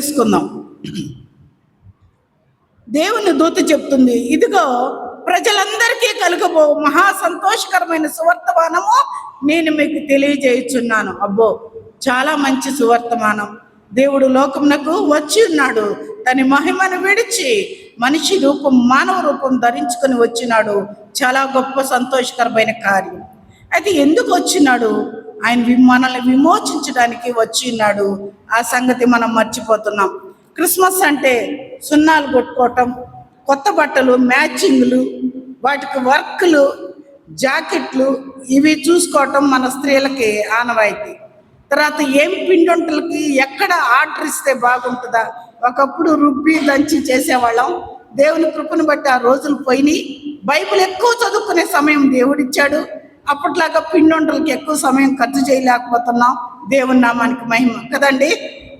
తెలుసుకుందాం. దేవుని దూత చెప్తుంది, ఇదిగో ప్రజలందరికీ కలుగబో మహా సంతోషకరమైన సువర్తమానము నేను మీకు తెలియజేయుచున్నాను. అబ్బో, చాలా మంచి సువర్తమానం. దేవుడు లోకమునకు వచ్చి ఉన్నాడు. తన మహిమను విడిచి మనిషి రూపం, మానవ రూపం ధరించుకొని వచ్చినాడు. చాలా గొప్ప సంతోషకరమైన కార్యం. అయితే ఎందుకు వచ్చినాడు? ఆయన మనల్ని విమోచించడానికి వచ్చి ఉన్నాడు. ఆ సంగతి మనం మర్చిపోతున్నాం. క్రిస్మస్ అంటే సున్నాలు కొట్టుకోవటం, కొత్త బట్టలు, మ్యాచింగ్లు, వాటికి వర్క్లు, జాకెట్లు, ఇవి చూసుకోవటం మన స్త్రీలకి ఆనవాయితీ. తర్వాత ఏం పిండొంటలకి ఎక్కడ ఆర్డర్ ఇస్తే బాగుంటుందా, ఒకప్పుడు రుబ్బి దంచి చేసేవాళ్ళం. దేవుని కృపను బట్టి ఆ రోజులు పోయినాయి. బైబిల్ ఎక్కువ చదువుకునే సమయం దేవుడిచ్చాడు. అప్పట్లాగా పిండొంటలకి ఎక్కువ సమయం ఖర్చు చేయలేకపోతున్నాం. దేవుని నామానికి మహిమ కదండి.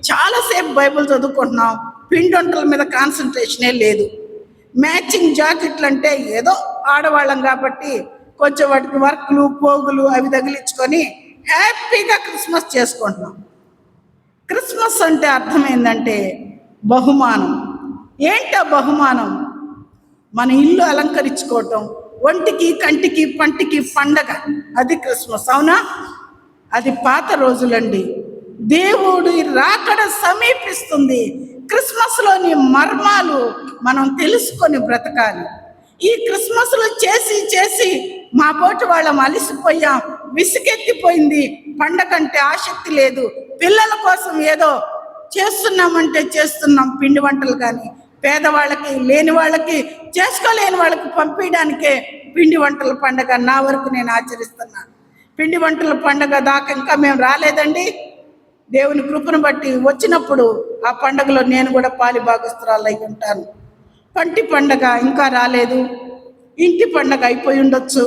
చాలాసేపు బైబిల్ చదువుకుంటున్నాం, పిండొంటల మీద కాన్సన్ట్రేషనే లేదు. మ్యాచింగ్ జాకెట్లు అంటే ఏదో ఆడవాళ్ళం కాబట్టి కొంచెం వాటికి వర్క్లు, పోగులు అవి తగిలించుకొని హ్యాపీగా క్రిస్మస్ చేసుకుంటున్నాం. క్రిస్మస్ అంటే అర్థమైందంటే బహుమానం. ఏంటా బహుమానం? మన ఇల్లు అలంకరించుకోవటం, ఒంటికి, కంటికి, పంటికి పండగ, అది క్రిస్మస్. అవునా? అది పాత రోజులండి. దేవుడు రాకడ సమీపిస్తుంది. క్రిస్మస్లోని మర్మాలు మనం తెలుసుకొని బ్రతకాలి. ఈ క్రిస్మస్లు చేసి చేసి మా పోటీ వాళ్ళం అలిసిపోయాం, విసుగెత్తిపోయింది. పండగ అంటే ఆసక్తి లేదు. పిల్లల కోసం ఏదో చేస్తున్నామంటే చేస్తున్నాం, పిండి వంటలు కానీ పేదవాళ్ళకి, లేని వాళ్ళకి, చేసుకోలేని వాళ్ళకి పంపించడానికే పిండి వంటల పండగ నా వరకు నేను ఆచరిస్తున్నాను. పిండి వంటల పండగ దాకా ఇంకా మేము రాలేదండి. దేవుని కృపను బట్టి వచ్చినప్పుడు ఆ పండగలో నేను కూడా పాలి భాగస్తురాలు అయి ఉంటాను. పంటి పండగ ఇంకా రాలేదు. ఇంటి పండగ అయిపోయి ఉండొచ్చు.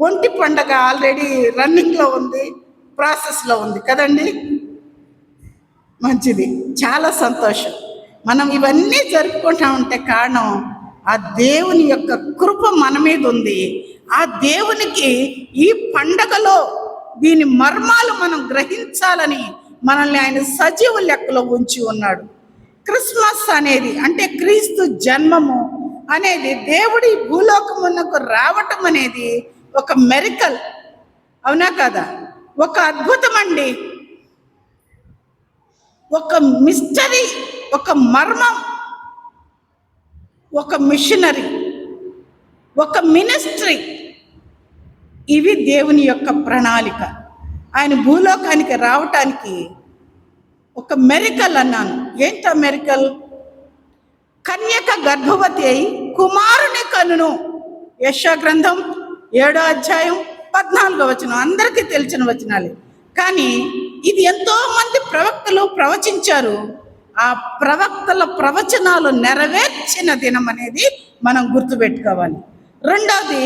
ఒంటి పండగ ఆల్రెడీ రన్నింగ్లో ఉంది, ప్రాసెస్లో ఉంది కదండి. మంచిది, చాలా సంతోషం. మనం ఇవన్నీ జరుపుకుంటా ఉంటే కారణం ఆ దేవుని యొక్క కృప మన మీద ఉంది. ఆ దేవునికి ఈ పండగలో దీని మర్మాలు మనం గ్రహించాలని మనల్ని ఆయన సజీవ లెక్కలో ఉంచి ఉన్నాడు. క్రిస్మస్ అనేది అంటే క్రీస్తు జన్మము అనేది, దేవుడి భూలోకమునకు రావటం అనేది ఒక మెరికల్. అవునా కదా? ఒక అద్భుతం అండి, ఒక మిస్టరీ, ఒక మర్మం, ఒక మిషనరీ, ఒక మినిస్ట్రీ. ఇవి దేవుని యొక్క ప్రణాళిక. ఆయన భూలోకానికి రావటానికి ఒక మెరికల్ అన్నాను. ఏంటో మెరికల్? కన్యక గర్భవతి అయి కుమారుని కనును. యెషయా గ్రంథం 7వ అధ్యాయం 14వ వచనం అందరికీ తెలిసిన వచనాలే. కానీ ఇది ఎంతో మంది ప్రవక్తలు ప్రవచించారు. ఆ ప్రవక్తల ప్రవచనాలు నెరవేర్చిన దినం అనేది మనం గుర్తుపెట్టుకోవాలి. రెండవది,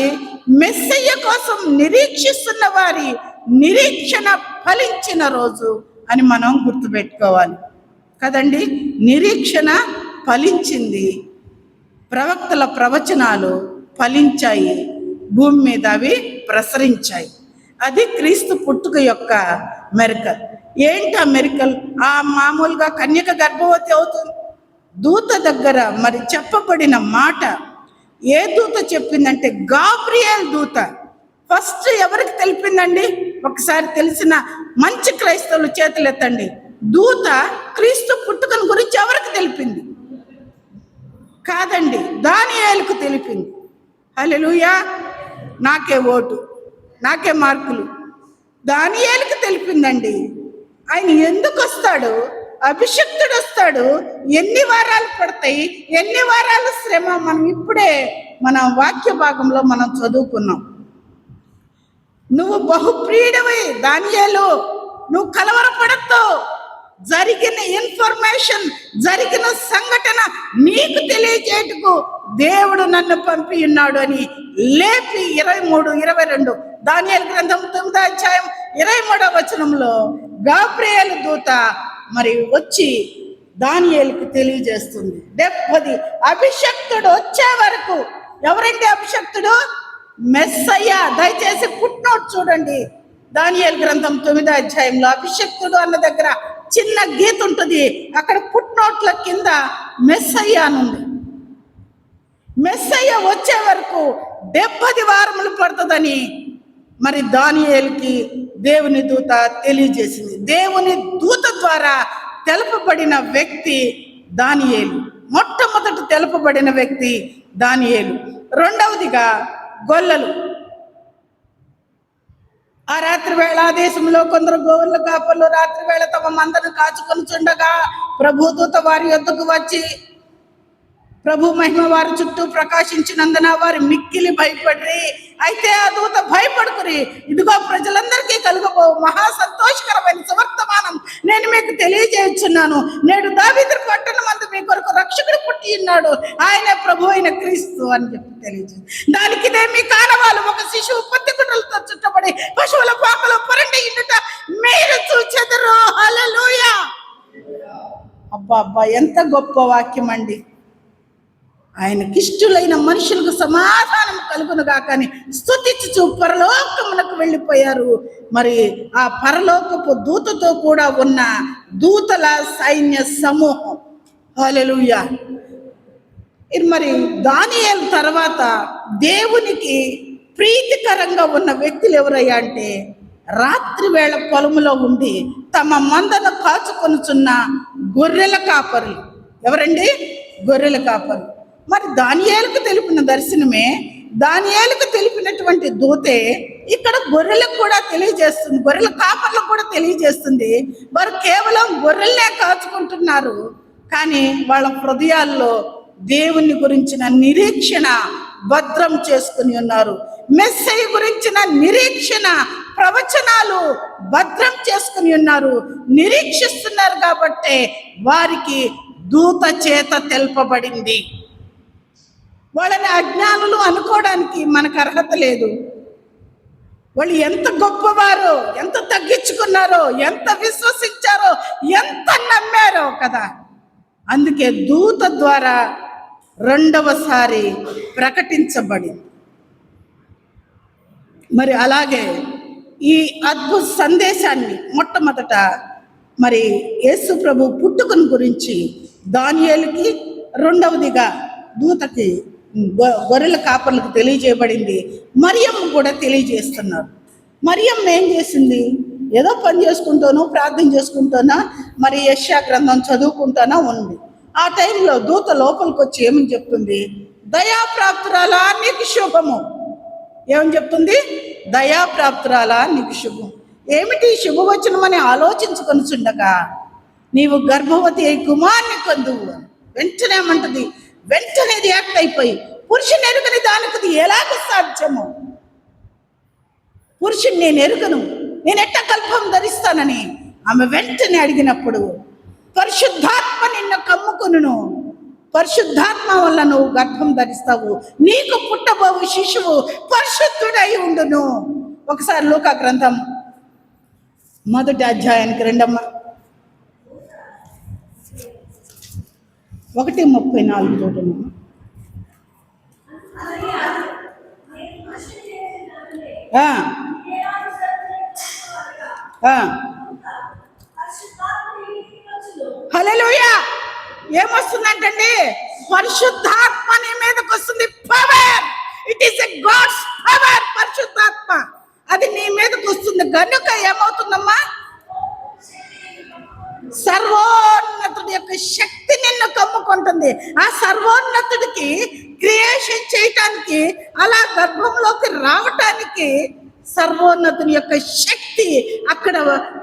మెస్సయ్య కోసం నిరీక్షిస్తున్న వారి నిరీక్షణ ఫలించిన రోజు అని మనం గుర్తుపెట్టుకోవాలి కదండి. నిరీక్షణ ఫలించింది, ప్రవక్తల ప్రవచనాలు ఫలించాయి, భూమి మీద అవి ప్రసరించాయి. అది క్రీస్తు పుట్టుక యొక్క మెరికల్. ఏంటా మెరికల్? ఆ మామూలుగా కన్యక గర్భవతి అవుతుంది. దూత దగ్గర మరి చెప్పబడిన మాట, ఏ దూత చెప్పిందంటే గాబ్రియల్ దూత. ఫస్ట్ ఎవరికి తెలిపిందండి? ఒకసారి తెలిసిన మంచి క్రైస్తవులు చేతులు ఎత్తండి. దూత క్రీస్తు పుట్టుకను గురించి ఎవరికి తెలిపింది? కాదండి, దానియేలుకు తెలిపింది. హల్లెలూయా! నాకే ఓటు, నాకే మార్కులు. దానియేలుకు తెలిపిందండి. ఆయన ఎందుకు వస్తాడు? అభిషక్తుడు వస్తాడు. ఎన్ని వారాలు పడతాయి, ఎన్ని వారాల శ్రమ, మనం ఇప్పుడే మన వాక్య భాగంలో మనం చదువుకున్నాం. నువ్వు బహుప్రియుడివి దానియేలు, నువ్వు కలవరపడద్దు. జరిగిన ఇన్ఫర్మేషన్, జరిగిన సంఘటన నీకు తెలియజేయటకు దేవుడు నన్ను పంపి ఉన్నాడు అని లేపి 23, 22 దానియేలు గ్రంథం 9వ అధ్యాయం 23వ వచనంలో గాబ్రియలు దూత మరి వచ్చి దానియేలుకు తెలియజేస్తుంది. 70 అభిషక్తుడు వచ్చే వరకు. ఎవరండి అభిషక్తుడు? మెస్సయ్య. దయచేసి ఫుట్నోట్ చూడండి. దానియేలు గ్రంథం 9వ అధ్యాయంలో అభిషక్తుడు అన్న దగ్గర చిన్న గీత ఉంటుంది, అక్కడ ఫుట్నోట్ల కింద మెస్సయ్య అని ఉంది. మెస్సయ్య వచ్చే వరకు 70 వారములు పడుతుందని మరి దానియేలుకి దేవుని దూత తెలియజేసింది. దేవుని దూత ద్వారా తెలుపబడిన వ్యక్తి దానియేలు. మొట్టమొదటి తెలుపబడిన వ్యక్తి దానియేలు. రెండవదిగా గొల్లలు. ఆ రాత్రి వేళ ఆ దేశంలో కొందరు గోవుల కాపర్లు రాత్రి వేళ తమ మందను కాచుకొని చుండగా ప్రభుదూత వారి యొద్దకు వచ్చి ప్రభు మహిమ వారి చుట్టూ ప్రకాశించినందున వారు మిక్కిలి భయపడ్రి. అయితే ఆ దూత భయపడుకురి, ఇదిగో ప్రజలందరికీ కలుగబో మహా సంతోషకరమైన సువర్తమానం నేను మీకు తెలియజేయుచున్నాను. నేడు దావీదు పట్టణమందు మీ కొరకు రక్షకుడు పుట్టి ఉన్నాడు, ఆయన ప్రభు అయిన క్రీస్తు అని చెప్పి తెలియజేసి, దానికి ఇదే మీ కానవాలు ఒక శిశువు పత్తి గుడ్డలతో చుట్టబడి పశువుల పాకలో పొరండి ఇండుట మీరు చూచెదరు. హల్లెలూయా. అబ్బా అబ్బా, ఎంత గొప్ప వాక్యం అండి. ఆయనకిష్టులైన మనుషులకు సమాధానం కలుగును గాకని స్తుతించుచు పరలోకమునకు వెళ్ళిపోయారు. మరి ఆ పరలోకపు దూతతో కూడా ఉన్న దూతల సైన్య సమూహం. హల్లెలూయా. మరి దానియేలు తర్వాత దేవునికి ప్రీతికరంగా ఉన్న వ్యక్తులు ఎవరయ్యా అంటే, రాత్రి వేళ పొలములో ఉండి తమ మందను కాచుకొనుచున్న గొర్రెల కాపరులు. ఎవరండి? గొర్రెల కాపరులు. మరి దానియేలుకు తెలిపిన దర్శనమే, దానియేలుకు తెలిపినటువంటి దూతే ఇక్కడ గొర్రెలకు కూడా తెలియజేస్తుంది, గొర్రెల కాపర్లకు కూడా తెలియజేస్తుంది. వారు కేవలం గొర్రెలనే కాచుకుంటున్నారు, కానీ వాళ్ళ హృదయాల్లో దేవుని గురించిన నిరీక్షణ భద్రం చేసుకుని ఉన్నారు. మెస్సయ్య గురించిన నిరీక్షణ ప్రవచనాలు భద్రం చేసుకుని ఉన్నారు, నిరీక్షిస్తున్నారు. కాబట్టి వారికి దూత చేత తెలుపబడింది. వాళ్ళని అజ్ఞానులు అనుకోవడానికి మనకు అర్హత లేదు. వాళ్ళు ఎంత గొప్పవారో, ఎంత తగ్గించుకున్నారో, ఎంత విశ్వసించారో, ఎంత నమ్మారో కదా. అందుకే దూత ద్వారా రెండవసారి ప్రకటించబడింది. మరి అలాగే ఈ అద్భుత సందేశాన్ని మొట్టమొదట మరి యేసు ప్రభు పుట్టుకను గురించి దానియేలుకి, రెండవదిగా దూతకి, గొర్రెల కాపర్లకు తెలియజేయబడింది. మరియమ్మ కూడా తెలియజేస్తున్నారు. మరియమ్మ ఏం చేసింది? ఏదో పని చేసుకుంటానో ప్రార్థన చేసుకుంటానా మరి యెషయా గ్రంథం చదువుకుంటానా ఉంది. ఆ టైంలో దూత లోపలికి వచ్చి ఏమని చెప్తుంది? దయాప్రాప్తురాలా నీకు శుభము. ఏమని చెప్తుంది? దయాప్రాప్తురాలా నీకు శుభం. ఏమిటి శుభవచనమని ఆలోచించుకొని చుండగా నీవు గర్భవతి అయి కుమార్ని పొందువు. వెంటనే ఏమంటది? వెంటనే యాక్ట్ అయిపోయి, పురుషుని ఎరుగని దానికి ఎలాగ సాధ్యము? పురుషుని నేను ఎరుగను, నేను ఎట్ట గర్భం ధరిస్తానని ఆమె వెంటనే అడిగినప్పుడు, పరిశుద్ధాత్మ నిన్ను కమ్ముకును, పరిశుద్ధాత్మ వల్ల నువ్వు గర్భం ధరిస్తావు, నీకు పుట్టబోవు శిశువు పరిశుద్ధుడై ఉండును. ఒకసారి లూకా గ్రంథం 1వ అధ్యాయానికి రెండమ్మ 1:34 చూడండి. హల్లెలూయా. ఏమొస్తుందంటండి? పరిశుద్ధాత్మ నీ మీదకి వస్తుంది. Power. It is a God's power. పరిశుద్ధాత్మ అది నీ మీదకి వస్తుంది. కనుక ఏమవుతుందమ్మా? సర్వోన్నతుడి యొక్క శక్తి నిన్ను కమ్ముకుంటుంది. ఆ సర్వోన్నతుడికి క్రియేషన్ చేయటానికి, అలా గర్భంలోకి రావటానికి సర్వోన్నతుని యొక్క శక్తి అక్కడ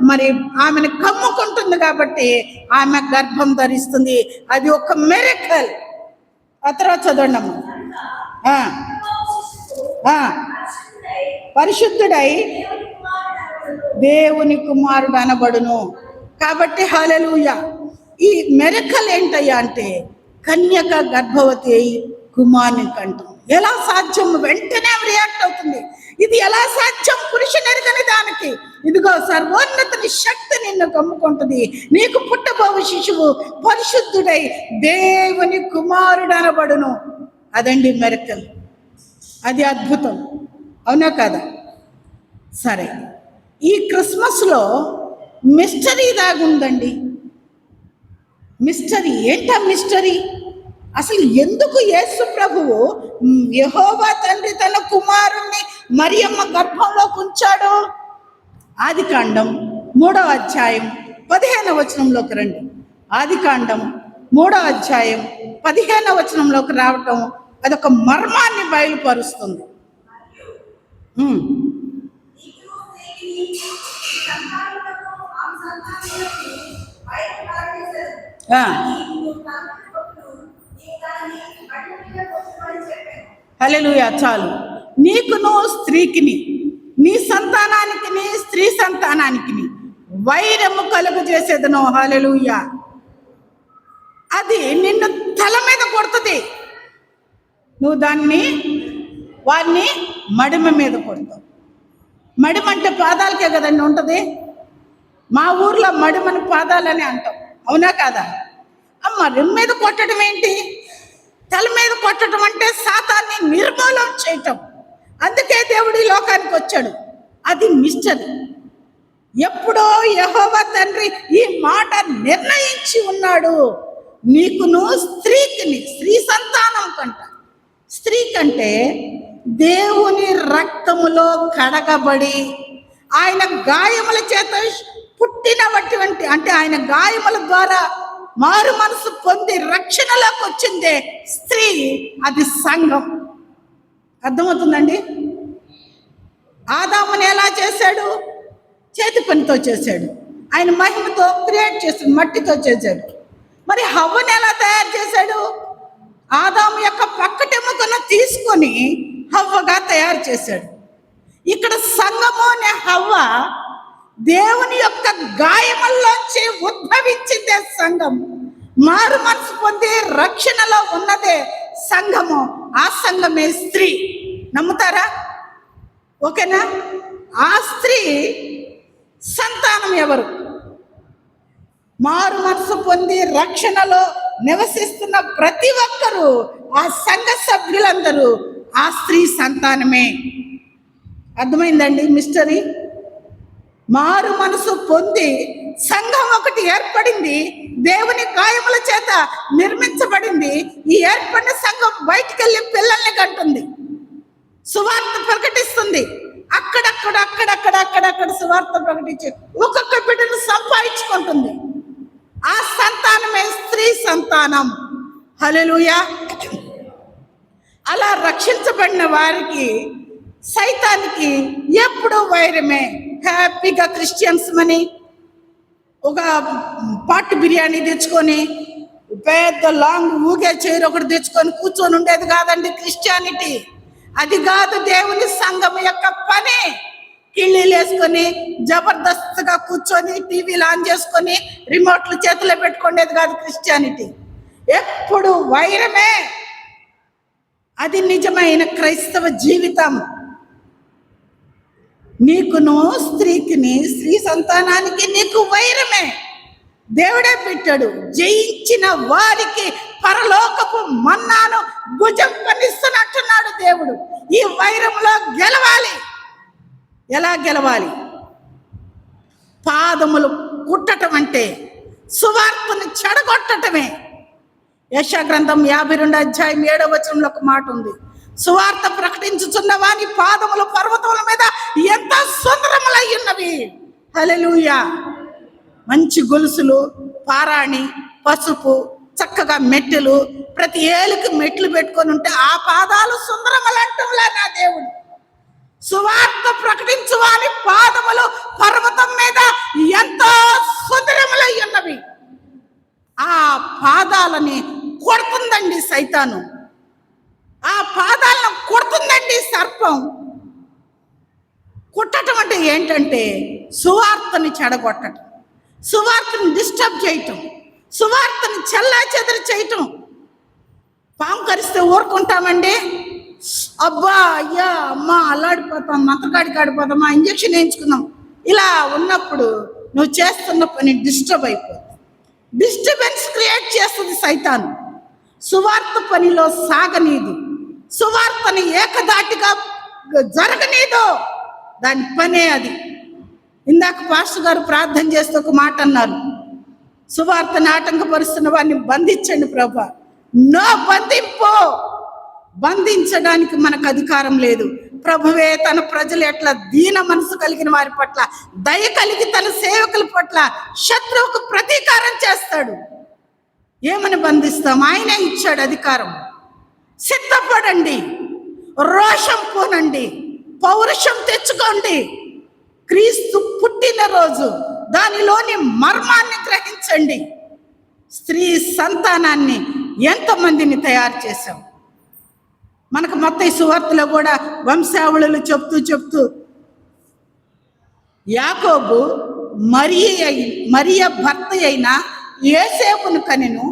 మరి ఆమెను కమ్ముకుంటుంది. కాబట్టి ఆమె గర్భం ధరిస్తుంది. అది ఒక మిరకల్. ఆ తర్వాత చదవండి. పరిశుద్ధుడై దేవుని కుమారుడు అనబడును. కాబట్టి హల్లెలూయా. ఈ మిరకల్ ఏంటయ్యా అంటే, కన్యక గర్భవతి అయి కుమారుని కంటం ఎలా సాధ్యం? వెంటనే రియాక్ట్ అవుతుంది. ఇది ఎలా సాధ్యం? పురుషుని ఎరుగని దానికి ఇదిగో సర్వోన్నతుని శక్తి నిన్ను కమ్ముకుంటుంది. నీకు పుట్టబోవు శిశువు పరిశుద్ధుడై దేవుని కుమారుడు అనబడును. అదండి మిరకల్. అది అద్భుతం. అవునా కదా? సరే, ఈ క్రిస్మస్లో మిస్టరీ దాగుందండి. మిస్టరీ ఏంటా మిస్టరీ? అసలు ఎందుకు యేసు ప్రభువు యెహోవా తండ్రి తన కుమారుణ్ణి మరియమ్మ గర్భంలోకి ఉంచాడు? ఆదికాండం 3వ అధ్యాయం 15వ వచనంలోకి రండి. ఆదికాండం 3వ అధ్యాయం 15వ వచనంలోకి రావటం అదొక మర్మాన్ని బయలుపరుస్తుంది. హల్లెలూయా. చాలు. నీకును స్త్రీకిని, నీ సంతానానికి స్త్రీ సంతానానికి వైరము కలుగు చేసేదను. హల్లెలూయా. అది నిన్ను తల మీద కొడుతుంది, నువ్వు వారిని మడిమ మీద కొడతావు. మడిమంటే పాదాలకే కదండి ఉంటుంది. మా ఊర్లో మడిమని పాదాలని అంటాం, అవునా కాదా? మడిమ మీద కొట్టడం ఏంటి? తల మీద కొట్టడం అంటే సాతాన్ని నిర్మూలన చేయటం. అందుకే దేవుడు ఈ లోకానికి వచ్చాడు. అది మిస్టరీ. ఎప్పుడో యెహోవా తండ్రి ఈ మాట నిర్ణయించి ఉన్నాడు. నీకును స్త్రీకిని, స్త్రీ సంతానం కంట, స్త్రీ కంటే దేవుని రక్తములో కడగబడి ఆయన గాయముల చేత పుట్టినటువంటి, అంటే ఆయన గాయముల ద్వారా మారు మనసు పొంది రక్షణలోకి వచ్చిందే స్త్రీ. అది సంఘం. అర్థమవుతుందండి? ఆదాముని ఎలా చేశాడు? చేతి పనితో చేశాడు. ఆయన మహిమతో క్రియేట్ చేశాడు, మట్టితో చేశాడు. మరి హవ్వని ఎలా తయారు చేశాడు? ఆదాము యొక్క పక్కటెముకను తీసుకొని హవ్వగా తయారు చేశాడు. ఇక్కడ సంఘము అనే హవ్వ దేవుని యొక్క గాయముల్లోంచి ఉద్భవించిందే సంఘం. మారు మనసు పొంది రక్షణలో ఉన్నదే సంఘము. ఆ సంఘమే స్త్రీ. నమ్ముతారా? ఓకేనా? ఆ స్త్రీ సంతానం ఎవరు? మారు మనసు పొంది రక్షణలో నివసిస్తున్న ప్రతి ఒక్కరూ, ఆ సంఘ సభ్యులందరూ ఆ స్త్రీ సంతానమే. అర్థమైందండి మిస్టరీ? మారు మనసు పొంది సంఘం ఒకటి ఏర్పడింది, దేవుని గాయముల చేత నిర్మించబడింది. ఈ ఏర్పడిన సంఘం బయటికి వెళ్ళి పిల్లల్ని కంటుంది, సువార్త ప్రకటిస్తుంది. అక్కడక్కడ సువార్త ప్రకటించి ఒక్కొక్క బిడ్డను సంపాదించుకుంటుంది. ఆ సంతానమే స్త్రీ సంతానం. హల్లెలూయా. అలా రక్షించబడిన వారికి సైతానికి ఎప్పుడు వైరమే. హ్యాపీగా క్రిస్టియన్స్ మని ఒక పాట్ బిర్యానీ తెచ్చుకొని, పెద్ద లాంగ్ ఊగే చైర్ ఒకటి తెచ్చుకొని కూర్చొని ఉండేది కాదండి క్రిస్టియానిటీ. అది కాదు దేవుని సంఘం యొక్క పని. కిళ్ళీలు వేసుకొని జబర్దస్త్గా కూర్చొని టీవీలు ఆన్ చేసుకొని రిమోట్లు చేతిలో పెట్టుకునేది కాదు క్రిస్టియానిటీ. ఎప్పుడు వైరమే. అది నిజమైన క్రైస్తవ జీవితం. నీకును స్త్రీకిని, స్త్రీ సంతానానికి నీకు వైరమే. దేవుడే పెట్టాడు. జయించిన వారికి పరలోకపు మన్నాను భుజం పనిస్తున్నట్టున్నాడు దేవుడు. ఈ వైరంలో గెలవాలి. ఎలా గెలవాలి? పాదములు కుట్టటం అంటే సువార్తను చెడగొట్టటమే. యెషయా గ్రంథం 52వ అధ్యాయం 7వ వచనంలో ఒక మాట ఉంది. సువార్త ప్రకటించుచున్న వాని పాదములు పర్వతముల మీద ఎంత సుందరములై ఉన్నవి. హల్లెలూయా. మంచి గొలుసులు, పారాణి, పసుపు, చక్కగా మెట్టెలు, ప్రతి ఏలుకి మెట్లు పెట్టుకొని ఉంటే ఆ పాదాలు సుందరములంటంలా నా దేవుడు. సువార్త ప్రకటించు వాని పాదములు పర్వతం మీద ఎంతో సుందరములై ఉన్నవి. ఆ పాదాలని కొడుతుందండి సైతాను. ఆ పాదాలను కొడుతుందండి సర్పం. కుట్టడం అంటే ఏంటంటే సువార్తని చెడగొట్టడం, సువార్తని డిస్టర్బ్ చేయటం, సువార్తని చెల్లా చెదరు చేయటం. పాము కరిస్తే ఊరుకుంటామండి? అబ్బా అయ్యా అమ్మ అల్లాడిపోతాం, మంత్రకాడికి ఆడిపోతాం, ఇంజక్షన్ వేయించుకుందాం. ఇలా ఉన్నప్పుడు నువ్వు చేస్తున్న పని డిస్టర్బ్ అయిపోతుంది. డిస్టర్బెన్స్ క్రియేట్ చేస్తుంది సైతాను. సువార్త పనిలో సాగనీదు, సువార్తని ఏకదాటిగా జరగనీదు. దాని పనే అది. ఇందాక పాస్టర్ గారు ప్రార్థన చేస్తూ ఒక మాట అన్నారు. సువార్తను ఆటంకపరుస్తున్న వారిని బంధించండి ప్రభా. నో బంధింపు. బంధించడానికి మనకు అధికారం లేదు. ప్రభువే తన ప్రజలు ఎట్లా దీన మనసు కలిగిన వారి పట్ల దయ కలిగి తన సేవకుల పట్ల శత్రువుకు ప్రతీకారం చేస్తాడు. ఏమని బంధిస్తాం? ఆయనే ఇచ్చాడు అధికారం. సిద్ధపడండి, రోషం పోనండి, పౌరుషం తెచ్చుకోండి. క్రీస్తు పుట్టినరోజు, దానిలోని మర్మాన్ని గ్రహించండి. స్త్రీ సంతానాన్ని ఎంతమందిని తయారు చేశాం. మనకు మత్తయి సువార్తలో కూడా వంశావళులు చెప్తూ యాకోబు మరియ భర్త అయిన యోసేపును కనెను,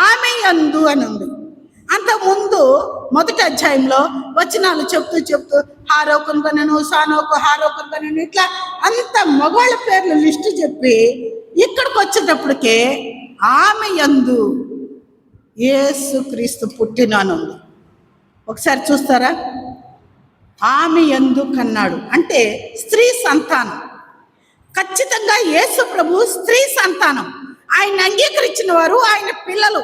ఆమె యందు అని ఉంది. అంతకుముందు మొదటి అధ్యాయంలో వచనాలు చెప్తూ హారోకును కనెను, సానోకు హారోకును కనెను, ఇట్లా అంత మగవాళ్ళ పేర్లు లిస్టు చెప్పి ఇక్కడికి వచ్చేటప్పటికే ఆమె యందు యేసు క్రీస్తు పుట్టినానుంది. ఒకసారి చూస్తారా? ఆమె యందు కన్నాడు అంటే స్త్రీ సంతానం. ఖచ్చితంగా యేసు ప్రభు స్త్రీ సంతానం. ఆయన అంగీకరించిన వారు ఆయన పిల్లలు.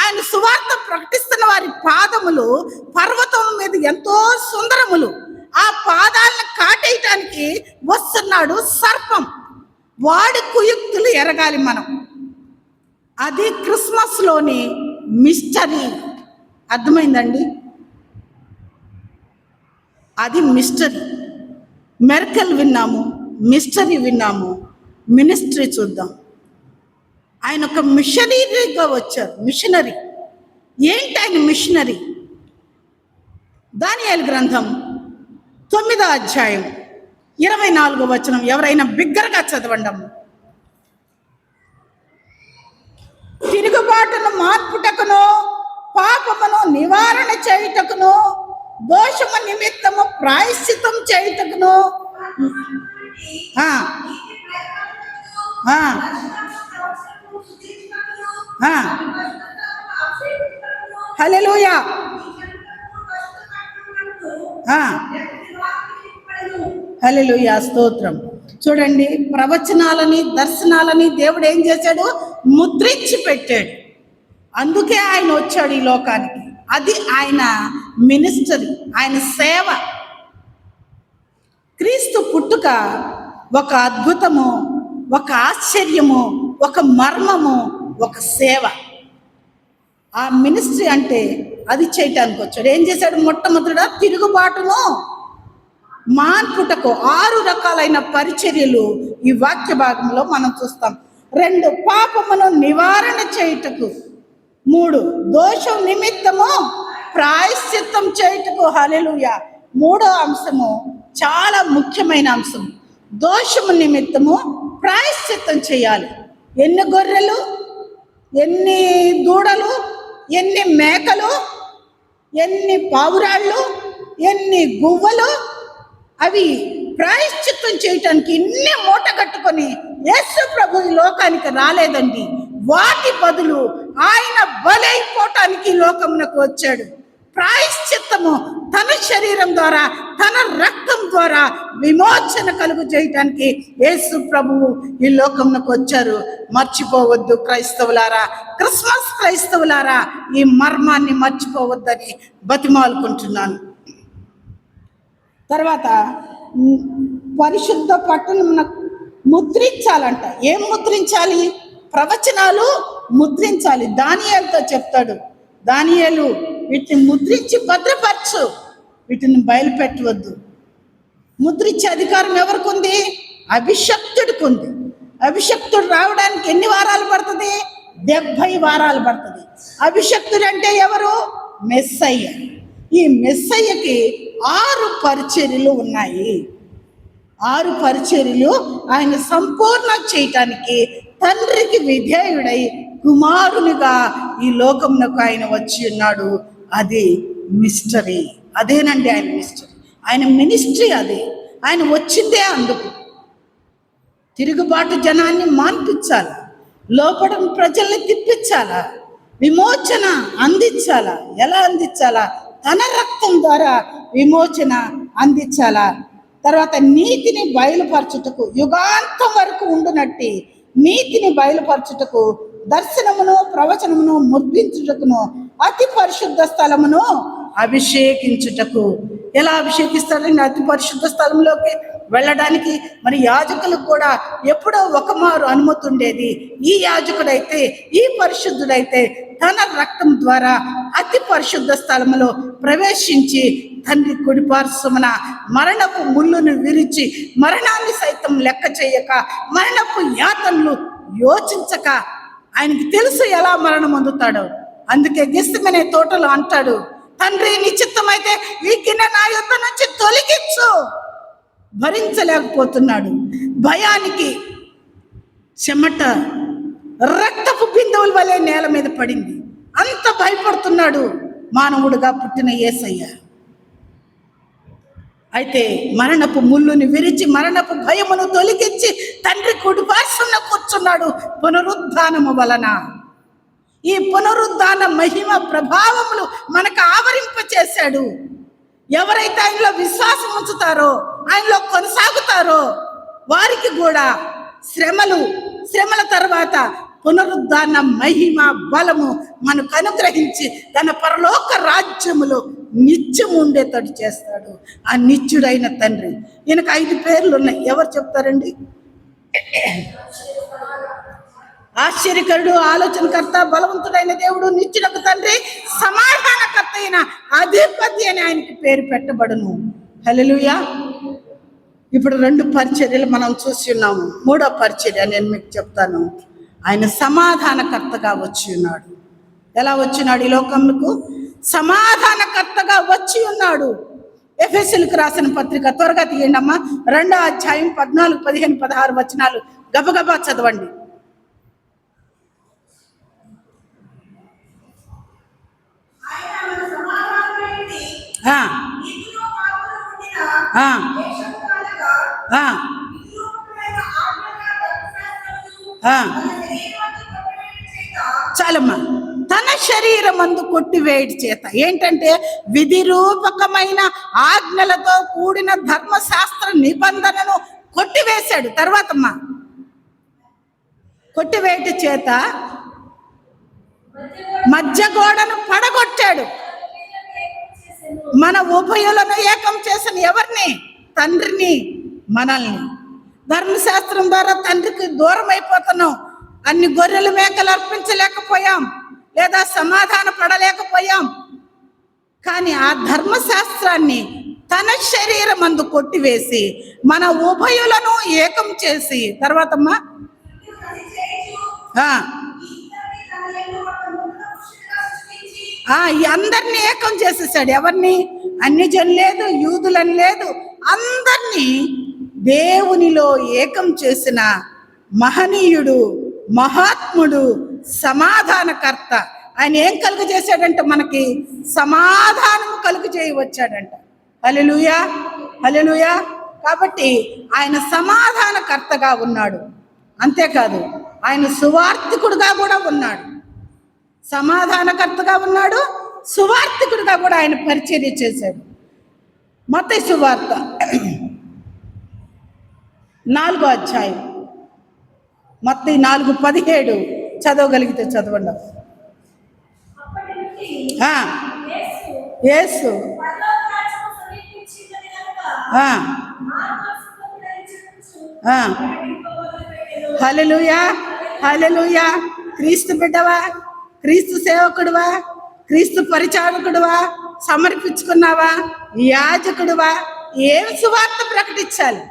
ఆయన సువార్త ప్రకటిస్తున్న వారి పాదములు పర్వతం మీద ఎంతో సుందరములు. ఆ పాదాలను కాటేయటానికి వస్తున్నాడు సర్పం. వాడి కుయుక్తులు ఎరగాలి మనం. అది క్రిస్మస్లోని మిస్టరీ. అర్థమైందండి? అది మిస్టరీ. మెర్కల్ విన్నాము, మిస్టరీ విన్నాము, మినిస్ట్రీ చూద్దాం. ఆయన ఒక మిషనరీగా వచ్చారు. మిషనరీ ఏంటి? ఆయన మిషనరీ. దానియేలు గ్రంథం 9వ అధ్యాయం 24వ వచనం ఎవరైనా బిగ్గరగా చదవండి. తిరుగుబాటును మార్పుటకును, పాపమును నివారణ చేయుటకును, దోషము నిమిత్తము ప్రాయశ్చితం చేయుటకును, హల్లెలూయా, హల్లెలూయా, స్తోత్రం. చూడండి, ప్రవచనాలని దర్శనాలని దేవుడు ఏం చేశాడు? ముద్రించి పెట్టాడు. అందుకే ఆయన వచ్చాడు ఈ లోకానికి. అది ఆయన మినిస్టరీ, ఆయన సేవ. క్రీస్తు పుట్టుక ఒక అద్భుతము, ఒక ఆశ్చర్యము, ఒక మర్మము, ఒక సేవ. ఆ మినిస్ట్రీ అంటే అది చేయటానికి వచ్చాడు. ఏం చేశాడు? మొట్టమొదట తిరుగుబాటును మాన్పుటకు 6 రకాలైన పరిచర్యలు ఈ వాక్య భాగంలో మనం చూస్తాం. 2 పాపమును నివారణ చేయుటకు, 3 దోషం నిమిత్తము ప్రాయశ్చిత్తం చేయుటకు. హల్లెలూయా. 3వ అంశము చాలా ముఖ్యమైన అంశం. దోషము నిమిత్తము ప్రాయశ్చిత్తం చేయాలి. ఎన్ని గొర్రెలు, ఎన్ని దూడలు, ఎన్ని మేకలు, ఎన్ని పావురాళ్ళు, ఎన్ని గువ్వలు, అవి ప్రాయశ్చిత్తం చేయటానికి ఇన్ని మూట కట్టుకొని యేసు ప్రభు ఈ లోకానికి రాలేదండి. వాటి బదులు ఆయన బలైపోవటానికి ఈ లోకమునకు వచ్చాడు. ప్రాయశ్చిత్తము తన శరీరం ద్వారా, తన రక్తం ద్వారా విమోచన కలుగు చేయటానికి యేసు ప్రభువు ఈ లోకమునకు వచ్చారు. మర్చిపోవద్దు క్రైస్తవులారా, క్రిస్మస్ క్రైస్తవులారా, ఈ మర్మాన్ని మర్చిపోవద్దని బతిమాలుకుంటున్నాను. తర్వాత పరిశుద్ధ పట్టణమునకు ముద్రించాలంట. ఏం ముద్రించాలి? ప్రవచనాలు ముద్రించాలి. దానియేలుతో చెప్తాడు, దానియేలు వీటిని ముద్రించి భద్రపరచు, వీటిని బయలుపెట్టవద్దు. ముద్రించే అధికారం ఎవరికి ఉంది? అభిషక్తుడికి ఉంది. అభిషక్తుడు రావడానికి ఎన్ని వారాలు పడుతుంది? 70 వారాలు పడుతుంది. అభిషక్తుడు అంటే ఎవరు? మెస్సయ్య. ఈ మెస్సయ్యకి 6 పరిచర్యలు ఉన్నాయి. 6 పరిచర్యలు ఆయన సంపూర్ణ చేయటానికి తండ్రికి విధేయుడై కుమారునిగా ఈ లోకమునకు ఆయన వచ్చి ఉన్నాడు. అది మిస్టరీ. అదేనండి ఆయన మిస్టరీ, ఆయన మినిస్ట్రీ. అదే ఆయన వచ్చిందే అందుకు. తిరుగుబాటు జనాన్ని మాన్పించాలా, లోపడం ప్రజల్ని తిప్పించాలా, విమోచన అందించాలా. ఎలా అందించాలా? తన రక్తం ద్వారా విమోచన అందించాలా. తర్వాత నీతిని బయలుపరచుటకు యుగాంతం వరకు ఉండునట్టి నీతిని బయలుపరచుటకు, దర్శనమును ప్రవచనమును ముద్రించుటకును, అతి పరిశుద్ధ స్థలమును అభిషేకించుటకు. ఎలా అభిషేకిస్తాడండి అతి పరిశుద్ధ స్థలంలోకి వెళ్ళడానికి? మరి యాజకులకు కూడా ఎప్పుడో ఒకమారు అనుమతి ఉండేది. ఈ యాజకుడైతే, ఈ పరిశుద్ధుడైతే తన రక్తం ద్వారా అతి పరిశుద్ధ స్థలములో ప్రవేశించి తండ్రి కుడిపార్శ్వమున మరణపు ముళ్ళును విరిచి, మరణాన్ని సైతం లెక్క చేయక, మరణపు యాతనలు యోచించక, ఆయనకి తెలుసు ఎలా మరణం అందుతాడో. అందుకే గెత్సేమనే తోటలో అంటాడు, తండ్రి నీ చిత్తమైతే ఈ గిన్నె నా యొద్ద నుంచి తొలగించు. భరించలేకపోతున్నాడు. భయానికి చెమట రక్తపు బిందువుల వలె నేల మీద పడింది. అంత భయపడుతున్నాడు మానవుడుగా పుట్టిన యేసయ్య. అయితే మరణపు ముళ్ళుని విరిచి, మరణపు భయమును తొలగించి తండ్రి కుడిపార్శ్వమున కూర్చున్నాడు పునరుద్ధానము వలన. ఈ పునరుద్ధాన మహిమ ప్రభావములు మనకు ఆవరింప చేశాడు. ఎవరైతే ఆయనలో విశ్వాసం ఉంచుతారో, ఆయనలో కొనసాగుతారో వారికి కూడా శ్రమల తర్వాత పునరుద్ధాన మహిమ బలము మనకు అనుగ్రహించి తన పరలోక రాజ్యములో నిత్యం ఉండేటట్టు చేస్తాడు ఆ నిత్యుడైన తండ్రి. ఈయనకు 5 పేర్లు ఉన్నాయి. ఎవరు చెప్తారండి? ఆశ్చర్యకరుడు, ఆలోచనకర్త, బలవంతుడైన దేవుడు, నిత్యుడకు తండ్రి, సమాధానకర్త అయిన అధిపతి అని ఆయనకి పేరు పెట్టబడును. హల్లెలూయా. ఇప్పుడు 2 పరిచర్యలు మనం చూసి ఉన్నాము. 3వ పరిచర్య నేను మీకు చెప్తాను. ఆయన సమాధానకర్తగా వచ్చి ఉన్నాడు. ఎలా వచ్చినాడు? ఈ లోకములకు సమాధానకర్తగా వచ్చి ఉన్నాడు. ఎఫెసీయులకు రాసిన పత్రిక త్వరగా తీయండి అమ్మా. 2వ అధ్యాయం 14, 15, 16 వచనాలు గబగబా చదవండి. చాలమ్మా. తన శరీరమందు కొట్టివేయటి చేత ఏంటంటే విధి రూపకమైన ఆజ్ఞలతో కూడిన ధర్మశాస్త్ర నిబంధనను కొట్టివేశాడు. తర్వాతమ్మా కొట్టివేయటి చేత మధ్య గోడను పడగొట్టాడు. మన ఉభయులను ఏకం చేసిన ఎవరిని? తండ్రిని, మనల్ని. ధర్మశాస్త్రం ద్వారా తండ్రికి దూరం అయిపోతున్నాం. అన్ని గొర్రెలు మేకలు అర్పించలేకపోయాం, లేదా సమాధాన పడలేకపోయాం. కానీ ఆ ధర్మశాస్త్రాన్ని తన శరీరమందు కొట్టివేసి మన ఉభయులను ఏకం చేసి, తర్వాతమ్మా అందరినీ ఏకం చేసేసాడు. ఎవరిని? అన్యజనులు లేదు, యూదులని లేదు, అందరినీ దేవునిలో ఏకం చేసిన మహనీయుడు, మహాత్ముడు, సమాధానకర్త. ఆయన ఏం కలుగు చేశాడంట? మనకి సమాధానం కలుగు చేయవచ్చాడంట. హల్లెలూయా, హల్లెలూయా. కాబట్టి ఆయన సమాధానకర్తగా ఉన్నాడు. అంతేకాదు ఆయన సువార్తికుడుగా కూడా ఉన్నాడు. సమాధానకర్తగా ఉన్నాడు, సువార్తికుడిగా కూడా ఆయన పరిచర్య చేశాడు. మత్తయి సువార్త 4వ అధ్యాయం, మత్తయి 4:17 చదవగలిగితే చదవండి. యేసు హల్లెలూయా, హల్లెలూయా. క్రీస్తు బిడ్డవా, క్రీస్తు సేవకుడువా, క్రీస్తు పరిచారకుడువా, సమర్పించుకున్నావా, యాజకుడువా, ఏం సువార్త ప్రకటించాలి?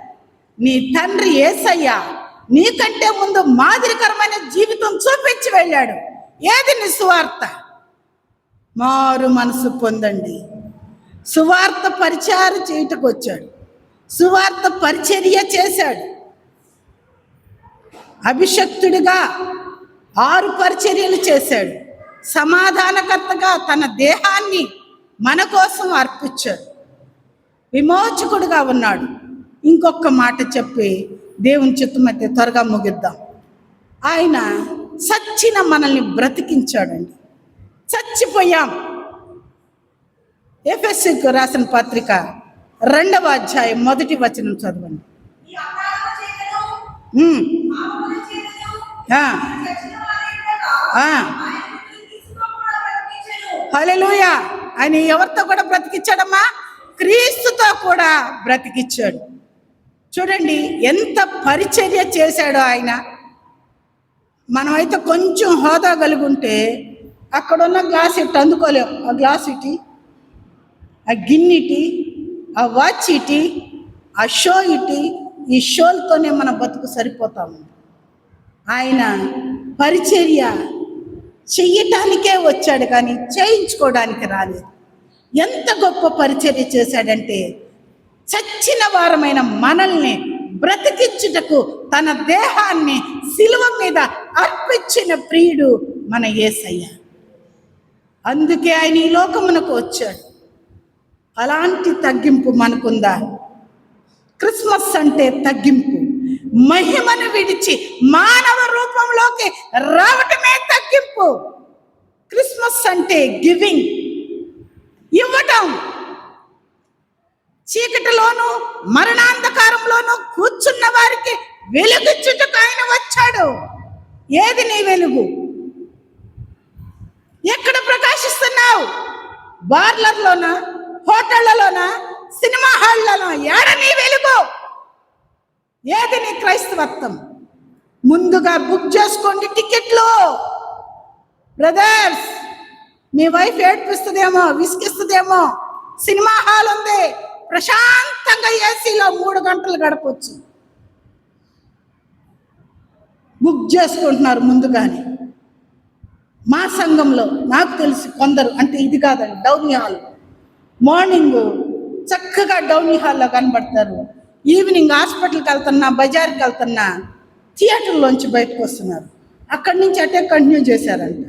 నీ తండ్రి యేసయ్య నీకంటే ముందు మాదిరికరమైన జీవితం చూపించి వెళ్ళాడు. ఏది నీ సువార్త? మారు మనసు పొందండి. సువార్త పరిచార చేయుటకు వచ్చాడు, సువార్త పరిచర్య చేశాడు. అభిషక్తుడిగా 6 పరిచర్యలు చేశాడు. సమాధానకర్తగా తన దేహాన్ని మన కోసం అర్పించాడు. విమోచకుడుగా ఉన్నాడు. ఇంకొక మాట చెప్పి దేవుని చిత్తమైతే త్వరగా ముగిద్దాం. ఆయన చచ్చిన మనల్ని బ్రతికించాడండి. చచ్చిపోయాం. ఎఫెసీయులకు రాసిన పత్రిక 2వ అధ్యాయం 1వ వచనం చదవండి. ఆ, ఆ. హల్లెలూయా. ఆయన ఎవరితో కూడా బ్రతికిచ్చాడమ్మా? క్రీస్తుతో కూడా బ్రతికిచ్చాడు. చూడండి ఎంత పరిచర్య చేశాడో ఆయన. మనమైతే కొంచెం హోదా కలిగి ఉంటే అక్కడున్న గ్లాస్ ఇటు అందుకోలేం. ఆ గ్లాస్ ఇటీ, ఆ గిన్నెటి, ఆ వాచ్ ఇటీ, ఆ షో ఇటీ, ఈ షోలతోనే మన బతుకు సరిపోతాము. ఆయన పరిచర్య చెయ్యటానికే వచ్చాడు కానీ చేయించుకోవడానికి రాలేదు. ఎంత గొప్ప పరిచర్య చేశాడంటే చచ్చిన వారమైన మనల్ని బ్రతికించుటకు తన దేహాన్ని శిలువ మీద అర్పించిన ప్రియుడు మన యేసయ్య. అందుకే ఆయన ఈ లోకమునకు వచ్చాడు. అలాంటి తగ్గింపు మనకుందా? క్రిస్మస్ అంటే తగ్గింపు. మహిమను విడిచి మానవ రూపంలోకి రావటమే తగ్గింపు. క్రిస్మస్ అంటే గివింగ్, ఇవ్వటం. చీకటిలోను మరణాంధకారంలోను కూర్చున్న వారికి వెలుగిచ్చుటకు ఆయన వచ్చాడు. ఏది నీ వెలుగు? ఎక్కడ ప్రకాశిస్తున్నావు? బార్లర్లోనా, హోటళ్లలోనా, సినిమా హాళ్లలోనా? ఏడ నీ వెలుగు? ఏది నీ క్రైస్తవత్వం? ముందుగా బుక్ చేసుకోండి టికెట్లు. బ్రదర్స్, మీ వైఫ్ ఏడ్పిస్తుందేమో, విసిగిస్తుందేమో. సినిమా హాల్ ఉంది, ప్రశాంతంగా ఏసీలో 3 గంటలు గడపచ్చు. బుక్ చేసుకుంటున్నారు ముందుగానే. మా సంఘంలో నాకు తెలిసి కొందరు, అంటే ఇది కాదండి, డౌనీ హాల్, మార్నింగ్ చక్కగా డౌనీ హాల్లో కనబడతారు. ఈవినింగ్ హాస్పిటల్కి వెళ్తున్నా, బజార్కి వెళ్తున్నా, థియేటర్లోంచి బయటకు వస్తున్నారు. అక్కడి నుంచి అటే కంటిన్యూ చేశారంట.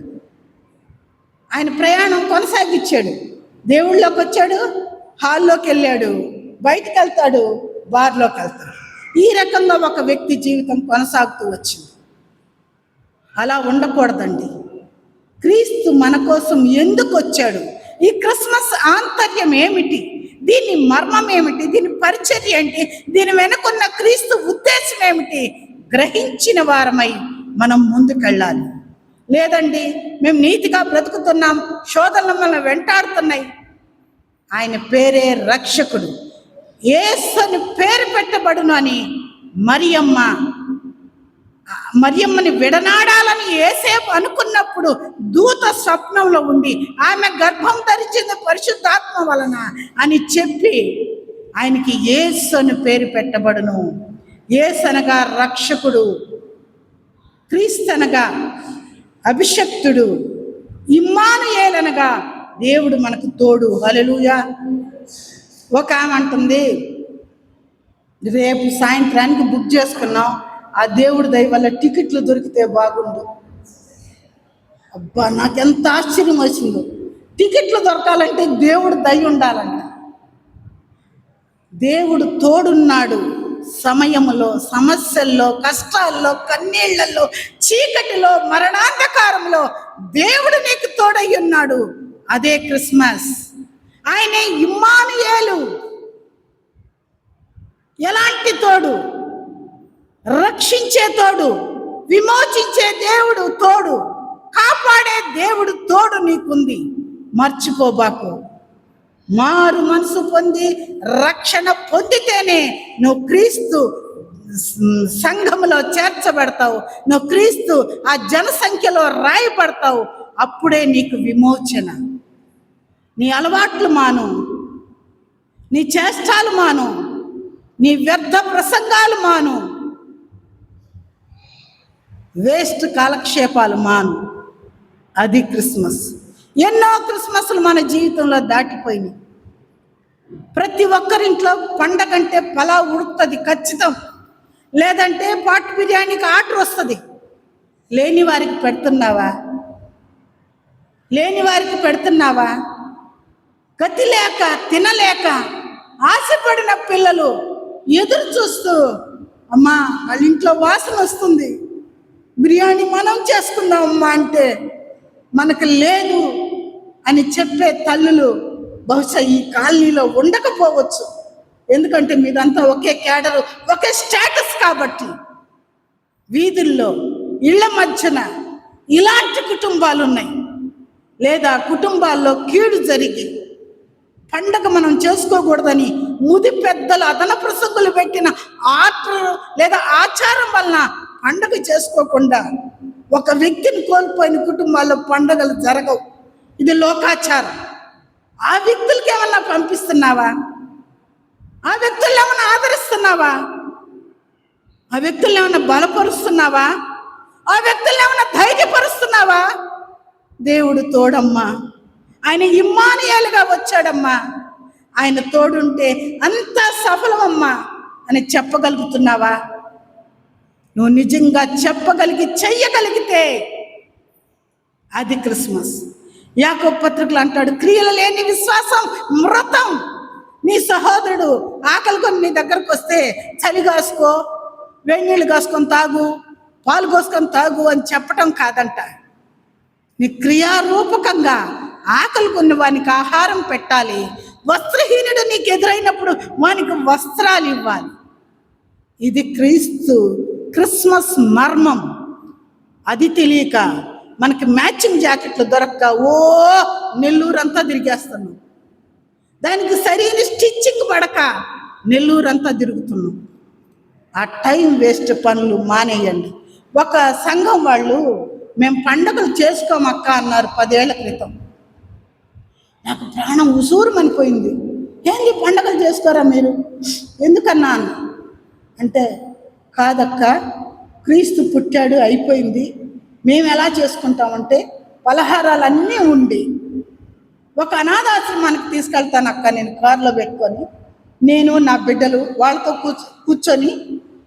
ఆయన ప్రయాణం కొనసాగించాడు. దేవుళ్ళలోకి వచ్చాడు, హాల్లోకి వెళ్ళాడు, బయటకు వెళ్తాడు, బార్లోకి వెళ్తాడు. ఈ రకంగా ఒక వ్యక్తి జీవితం కొనసాగుతూ వచ్చింది. అలా ఉండకూడదండి. క్రీస్తు మన కోసం ఎందుకు వచ్చాడు? ఈ క్రిస్మస్ ఆంతర్యం ఏమిటి? దీని మర్మం ఏమిటి? దీని పరిచర్య ఏంటి? దీని వెనుకున్న క్రీస్తు ఉద్దేశం ఏమిటి? గ్రహించిన వారమై మనం ముందుకెళ్ళాలి. లేదండి, మేము నీతిగా బ్రతుకుతున్నాం, శోధనలు మనల్ని వెంటాడుతున్నాయి. ఆయన పేరే రక్షకుడు. యేసు అని పేరు పెట్టబడును అని మరియమ్మని విడనాడాలని యేసేపు అనుకున్నప్పుడు దూత స్వప్నంలో ఉండి ఆమె గర్భం ధరించింది పరిశుద్ధాత్మ వలన అని చెప్పి ఆయనకి యేసు అని పేరు పెట్టబడును. యేసు అనగా రక్షకుడు, క్రీస్తు అనగా అభిషక్తుడు, ఇమ్మానుయేలు అనగా దేవుడు మనకు తోడు. హల్లెలూయా. ఒక ఆమె అంటుంది, రేపు సాయంత్రానికి బుక్ చేసుకున్నాం, ఆ దేవుడి దయ వల్ల టికెట్లు దొరికితే బాగుండు. అబ్బా, నాకెంత ఆశ్చర్యం వచ్చిందో. టికెట్లు దొరకాలంటే దేవుడు దయ ఉండాలంట. దేవుడు తోడున్నాడు. సమయంలో, సమస్యల్లో, కష్టాల్లో, కన్నీళ్లలో, చీకటిలో, మరణాంధకారంలో దేవుడు నీకు తోడై ఉన్నాడు. అదే క్రిస్మస్. ఆయనే ఇమ్మానుయేలు. ఎలాంటి తోడు? రక్షించే తోడు, విమోచించే దేవుడు తోడు, కాపాడే దేవుడు తోడు నీకుంది. మర్చిపోబాకు. మారు మనసు పొంది రక్షణ పొందితేనే నువ్వు క్రీస్తు సంఘములో చేర్చబడతావు. నువ్వు క్రీస్తు ఆ జనసంఖ్యలో రాయబడతావు. అప్పుడే నీకు విమోచన. నీ అలవాట్లు మాను, నీ చేష్టాలు మాను, నీ వ్యర్థ ప్రసంగాలు మాను, వేస్ట్ కాలక్షేపాలు మాను. అది క్రిస్మస్. ఎన్నో క్రిస్మస్లు మన జీవితంలో దాటిపోయినాయి. ప్రతి ఒక్కరింట్లో పండగంటే పలావ్ ఉడుకుతుంది ఖచ్చితం, లేదంటే పాట్ బిర్యానీకి ఆర్డర్ వస్తుంది. లేని వారికి పెడుతున్నావా? లేని వారికి పెడుతున్నావా? గతి లేక, తినలేక ఆశపడిన పిల్లలు ఎదురు చూస్తూ, అమ్మా వాళ్ళ ఇంట్లో వాసన వస్తుంది, బిర్యానీ మనం చేసుకుందాం అమ్మా అంటే మనకు లేదు అని చెప్పే తల్లులు బహుశా ఈ కాలనీలో ఉండకపోవచ్చు. ఎందుకంటే మీదంతా ఒకే క్యాడరు, ఒకే స్టేటస్ కాబట్టి. వీధుల్లో ఇళ్ల మధ్యన ఇలాంటి కుటుంబాలు ఉన్నాయి. లేదా కుటుంబాల్లో కీడు జరిగి పండగ మనం చేసుకోకూడదని ముది పెద్దలు అదన ప్రసంగులు పెట్టిన ఆర్డర్ లేదా ఆచారం వలన పండగ చేసుకోకుండా ఒక వ్యక్తిని కోల్పోయిన కుటుంబాల్లో పండగలు జరగవు. ఇది లోకాచారం. ఆ వ్యక్తులకి ఏమన్నా పంపిస్తున్నావా? ఆ వ్యక్తులు ఏమన్నా ఆదరిస్తున్నావా? ఆ వ్యక్తులు ఏమన్నా బలపరుస్తున్నావా? ఆ వ్యక్తులు ఏమన్నా ధైర్యపరుస్తున్నావా? దేవుడు తోడమ్మా, ఆయన ఇమ్మానుయేలుగా వచ్చాడమ్మా, ఆయన తోడుంటే అంతా సఫలమమ్మా అని చెప్పగలుగుతున్నావా? నువ్వు నిజంగా చెప్పగలిగి చెయ్యగలిగితే అది క్రిస్మస్. యాకోబు పత్రికలు అంటాడు, క్రియలు లేని విశ్వాసం మృతం. నీ సహోదరుడు ఆకలికొని నీ దగ్గరకు వస్తే చలి కాసుకో, వేణీళ్ళు కాసుకొని తాగు, పాలు కోసుకొని తాగు అని చెప్పటం కాదంట. నీ క్రియారూపకంగా ఆకలి కొన్ని వానికి ఆహారం పెట్టాలి. వస్త్రహీనుడు నీకు ఎదురైనప్పుడు వానికి వస్త్రాలు ఇవ్వాలి. ఇది క్రిస్మస్ మర్మం. అది తెలియక మనకి మ్యాచింగ్ జాకెట్లు దొరక్క నెల్లూరంతా తిరిగేస్తున్నాం. దానికి సరైన స్టిచ్చింగ్ పడక నెల్లూరంతా తిరుగుతున్నాం. ఆ టైం వేస్ట్ పనులు మానేయండి. ఒక సంఘం వాళ్ళు మేము పండుగలు చేసుకోమక్క అన్నారు 10 ఏళ్ల క్రితం. నాకు ప్రాణం ఉసూరుమనిపోయింది. ఏంది పండుగలు చేసుకోరా మీరు, ఎందుకన్నా అన్న అంటే, కాదక్క క్రీస్తు పుట్టాడు అయిపోయింది, మేము ఎలా చేసుకుంటామంటే పలహారాలన్నీ ఉండి ఒక అనాథాశ్రమానికి తీసుకెళ్తాను అక్క, నేను కారులో పెట్టుకొని, నేను నా బిడ్డలు వాళ్ళతో కూర్చొని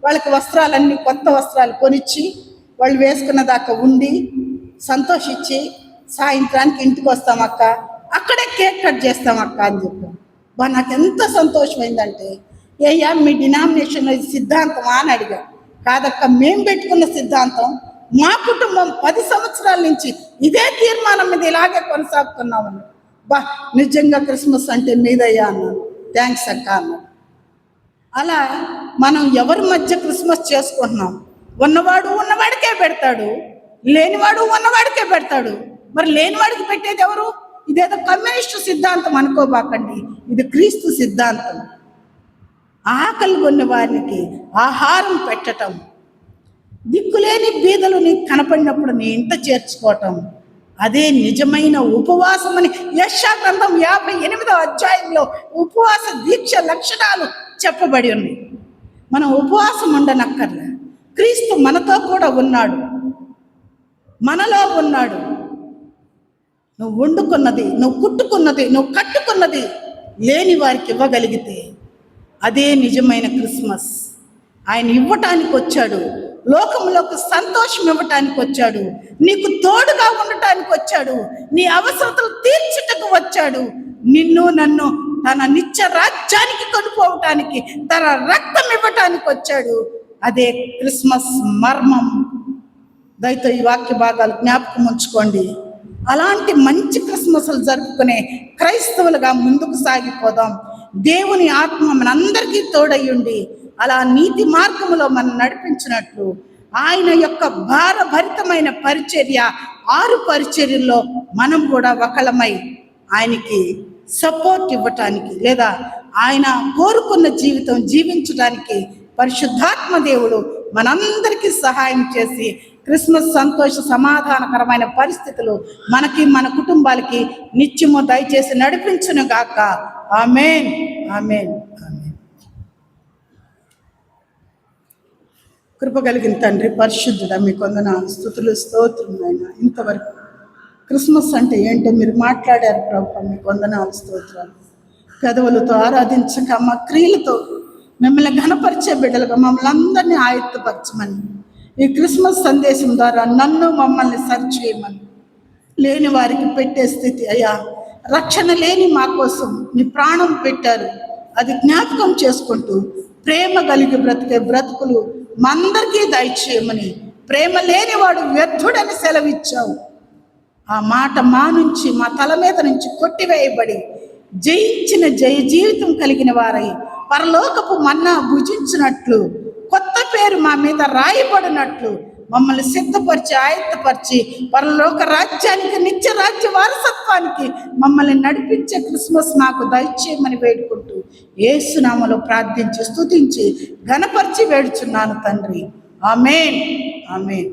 వాళ్ళకి వస్త్రాలన్నీ కొత్త వస్త్రాలు కొనిచ్చి వాళ్ళు వేసుకున్న దాకా ఉండి సంతోషించి సాయంత్రానికి ఇంటికి వస్తామక్క, అక్కడే కేక్ కట్ చేస్తామక్క అని చెప్పాను. నాకు ఎంత సంతోషమైందంటే, ఏయ్యా మీ డినామినేషన్ ఇది సిద్ధాంతమా అని అడిగాను. కాదక్క మేము పెట్టుకున్న సిద్ధాంతం, మా కుటుంబం 10 సంవత్సరాల నుంచి ఇదే తీర్మానం మీద ఇలాగే కొనసాగుతున్నామని. నిజంగా క్రిస్మస్ అంటే మీదయ్యా అన్నాను. థ్యాంక్స్ అక్క అన్నాను. అలా మనం ఎవరి మధ్య క్రిస్మస్ చేసుకుంటున్నాం? ఉన్నవాడు ఉన్నవాడికే పెడతాడు, లేనివాడు ఉన్నవాడికే పెడతాడు. మరి లేనివాడికి పెట్టేది ఎవరు? ఇదేదో కమ్యూనిస్టు సిద్ధాంతం అనుకోబాకండి, ఇది క్రీస్తు సిద్ధాంతం. ఆకలి కొన్న వారికి ఆహారం పెట్టటం, దిక్కులేని బీదలు నీకు కనపడినప్పుడు నీ ఇంట చేర్చుకోవటం, అదే నిజమైన ఉపవాసం అని యెషయా గ్రంథం 58వ అధ్యాయంలో ఉపవాస దీక్ష లక్షణాలు చెప్పబడి ఉన్నాయి. మనం ఉపవాసం ఉండనక్కర్లే. క్రీస్తు మనతో కూడా ఉన్నాడు, మనలో ఉన్నాడు. నువ్వు వండుకున్నది, నువ్వు కుట్టుకున్నది, నువ్వు కట్టుకున్నది లేని వారికి ఇవ్వగలిగితే అదే నిజమైన క్రిస్మస్. ఆయన ఇవ్వటానికి వచ్చాడు, లోకంలోకి సంతోషం ఇవ్వటానికి వచ్చాడు, నీకు తోడుగా ఉండటానికి వచ్చాడు, నీ అవసరతలు తీర్చుటకు వచ్చాడు, నిన్ను నన్ను తన నిత్య రాజ్యానికి కొనుక్కోవటానికి, తన రక్తం ఇవ్వటానికి వచ్చాడు. అదే క్రిస్మస్ మర్మం. దయతో ఈ వాక్య భాగాలు జ్ఞాపకం ఉంచుకోండి. అలాంటి మంచి క్రిస్మస్లు జరుపుకునే క్రైస్తవులుగా ముందుకు సాగిపోదాం. దేవుని ఆత్మ మనందరికీ తోడయ్యుండి అలా నీతి మార్గంలో మనం నడిపించినట్లు ఆయన యొక్క భారభరితమైన పరిచర్య 6 పరిచర్యల్లో మనం కూడా ఒకళ్ళమై ఆయనకి సపోర్ట్ ఇవ్వటానికి, లేదా ఆయన కోరుకున్న జీవితం జీవించడానికి పరిశుద్ధాత్మ దేవుడు మనందరికీ సహాయం చేసి క్రిస్మస్ సంతోష సమాధానకరమైన పరిస్థితులు మనకి మన కుటుంబాలకి నిత్యము దయచేసి నడిపించును గాక. ఆమేన్, ఆమేన్, ఆమేన్. కృప కలిగిన తండ్రి పరిశుద్ధుడా, మీకు వందనాలు, స్తుతులు, స్తోత్రం నాయనా. ఇంతవరకు క్రిస్మస్ అంటే ఏంటో మీరు మాట్లాడారు ప్రభువా, మీకు వందనాలు, స్తోత్రాలు. పెదవులతో ఆరాధించక మా క్రియలతో మిమ్మల్ని ఘనపరిచే బిడ్డలుగా మమ్మల్ని అందరినీ ఆయత్తపరచమని ఈ క్రిస్మస్ సందేశం ద్వారా నన్ను మమ్మల్ని సరిచేయమని, లేని వారికి పెట్టే స్థితి అయ్యా, రక్షణ లేని మా కోసం మీ ప్రాణం పెట్టారు, అది జ్ఞాపకం చేసుకుంటూ ప్రేమ కలిగి బ్రతికే బ్రతుకులు మా అందరికీ దయచేయమని, ప్రేమ లేనివాడు వ్యర్థుడని సెలవిచ్చావు. ఆ మాట మా నుంచి, మా తల మీద నుంచి కొట్టివేయబడి జయించిన జయ జీవితం కలిగిన వారై పరలోకపు మన్నా భుజించినట్లు, కొత్త పేరు మా మీద రాయబడినట్లు మమ్మల్ని సిద్ధపరిచి ఆయత్తపరిచి పరలోక రాజ్యానికి, నిత్య రాజ్య వారసత్వానికి మమ్మల్ని నడిపించే క్రిస్మస్ నాకు దయచేయమని వేడుకుంటూ యేసు నామములో ప్రార్థించి స్తుతించి ఘనపరిచి వేడుచున్నాను తండ్రి. ఆమేన్, ఆమేన్.